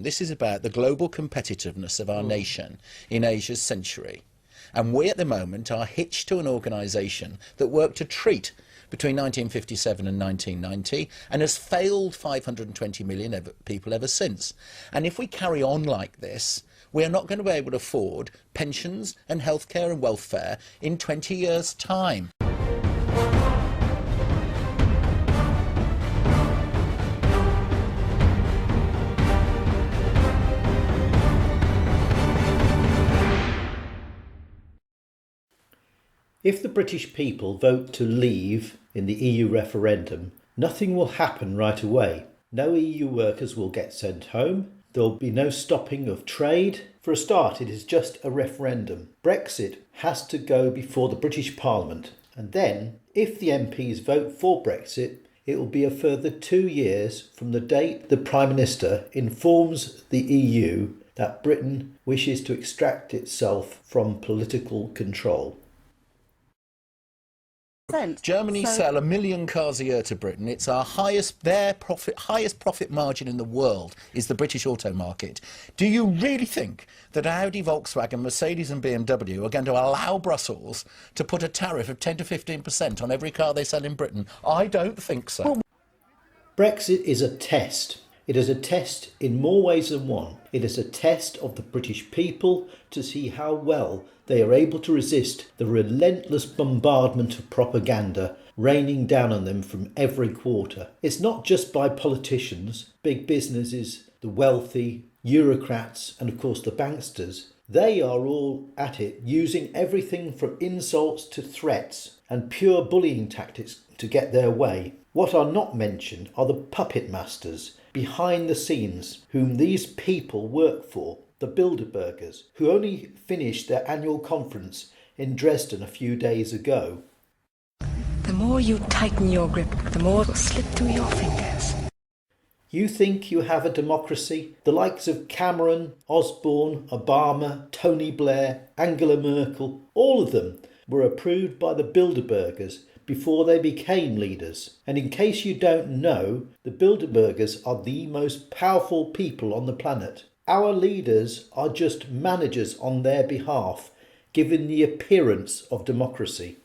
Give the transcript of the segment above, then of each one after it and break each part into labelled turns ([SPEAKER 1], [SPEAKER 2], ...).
[SPEAKER 1] This is about the global competitiveness of our nation in Asia's century. And we at the moment are hitched to an organisation that worked a treat between 1957 and 1990 and has failed 520 million people ever since. And if we carry on like this, we are not going to be able to afford pensions and healthcare and welfare in 20 years' time.
[SPEAKER 2] If the British people vote to leave in the EU referendum, nothing will happen right away. No EU workers will get sent home. There will be no stopping of trade. For a start, it is just a referendum. Brexit has to go before the British Parliament. And then, if the MPs vote for Brexit, it will be a further 2 years from the date the Prime Minister informs the EU that Britain wishes to extract itself from political control.
[SPEAKER 1] Germany sell 1 million cars a year to Britain. It's our highest profit margin in the world is the British auto market. Do you really think that Audi, Volkswagen, Mercedes and BMW are going to allow Brussels to put a tariff of 10 to 15% on every car they sell in Britain? I don't think so.
[SPEAKER 2] Brexit is a test. It is a test in more ways than one. It is a test of the British people to see how well they are able to resist the relentless bombardment of propaganda raining down on them from every quarter. It's not just by politicians, big businesses, the wealthy, Eurocrats and of course the banksters. They are all at it, using everything from insults to threats and pure bullying tactics to get their way. What are not mentioned are the puppet masters behind the scenes whom these people work for, the Bilderbergers, who only finished their annual conference in Dresden a few days ago.
[SPEAKER 3] The more you tighten your grip, the more it will slip through your fingers.
[SPEAKER 2] You think you have a democracy? The likes of Cameron, Osborne, Obama, Tony Blair, Angela Merkel, all of them were approved by the Bilderbergers before they became leaders. And in case you don't know, the Bilderbergers are the most powerful people on the planet. Our leaders are just managers on their behalf, given the appearance of democracy.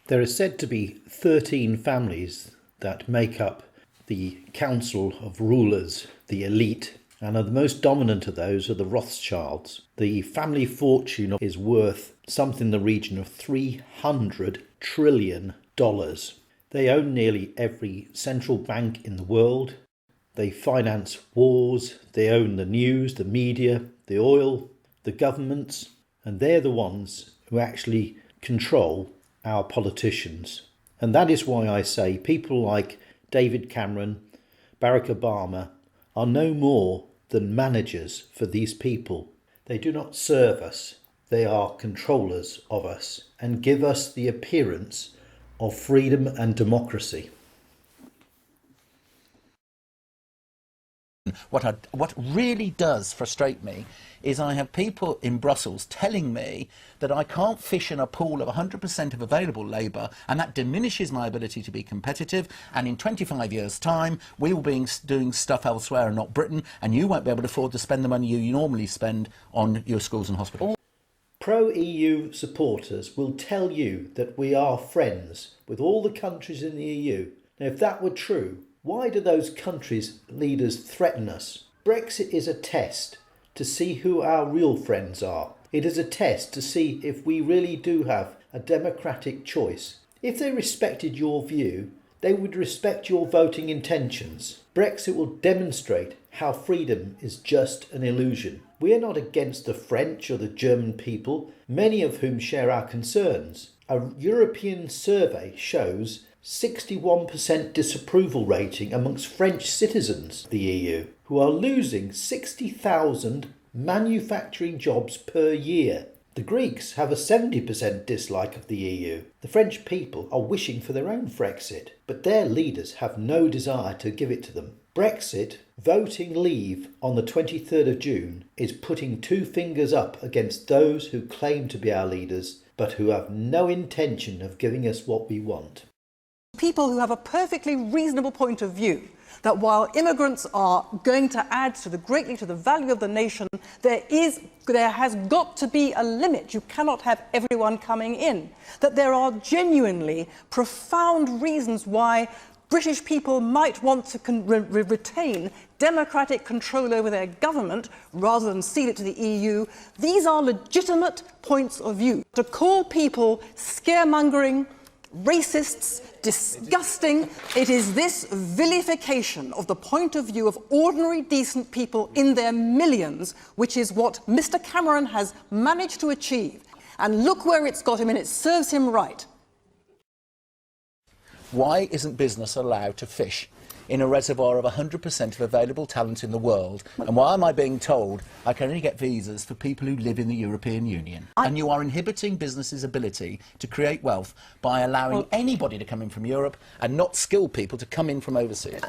[SPEAKER 2] There are said to be 13 families that make up the Council of Rulers, the elite, and the most dominant of those are the Rothschilds. The family fortune is worth something in the region of $300 trillion. They own nearly every central bank in the world. They finance wars. They own the news, the media, the oil, the governments, and they're the ones who actually control our politicians. And that is why I say people like David Cameron, Barack Obama are no more than managers for these people. They do not serve us. They are controllers of us and give us the appearance of freedom and democracy.
[SPEAKER 1] What really does frustrate me is I have people in Brussels telling me that I can't fish in a pool of 100% of available labour and that diminishes my ability to be competitive, and in 25 years' time we will be doing stuff elsewhere and not Britain, and you won't be able to afford to spend the money you normally spend on your schools and hospitals.
[SPEAKER 2] Pro-EU supporters will tell you that we are friends with all the countries in the EU. Now, if that were true, why do those countries' leaders threaten us? Brexit is a test to see who our real friends are. It is a test to see if we really do have a democratic choice. If they respected your view, they would respect your voting intentions. Brexit will demonstrate how freedom is just an illusion. We are not against the French or the German people, many of whom share our concerns. A European survey shows 61% disapproval rating amongst French citizens of the EU, who are losing 60,000 manufacturing jobs per year. The Greeks have a 70% dislike of the EU. The French people are wishing for their own Frexit, but their leaders have no desire to give it to them. Brexit, voting leave on the 23rd of June, is putting two fingers up against those who claim to be our leaders, but who have no intention of giving us what we want.
[SPEAKER 4] People who have a perfectly reasonable point of view that while immigrants are going to add greatly to the value of the nation, there has got to be a limit. You cannot have everyone coming in. That there are genuinely profound reasons why British people might want to retain democratic control over their government rather than cede it to the EU. These are legitimate points of view. To call people scaremongering, racists, disgusting, it is this vilification of the point of view of ordinary decent people in their millions, which is what Mr. Cameron has managed to achieve. And look where it's got him, and it serves him right.
[SPEAKER 1] Why isn't business allowed to fish in a reservoir of 100% of available talent in the world? And why am I being told I can only get visas for people who live in the European Union? And you are inhibiting business's ability to create wealth by allowing anybody to come in from Europe and not skilled people to come in from overseas.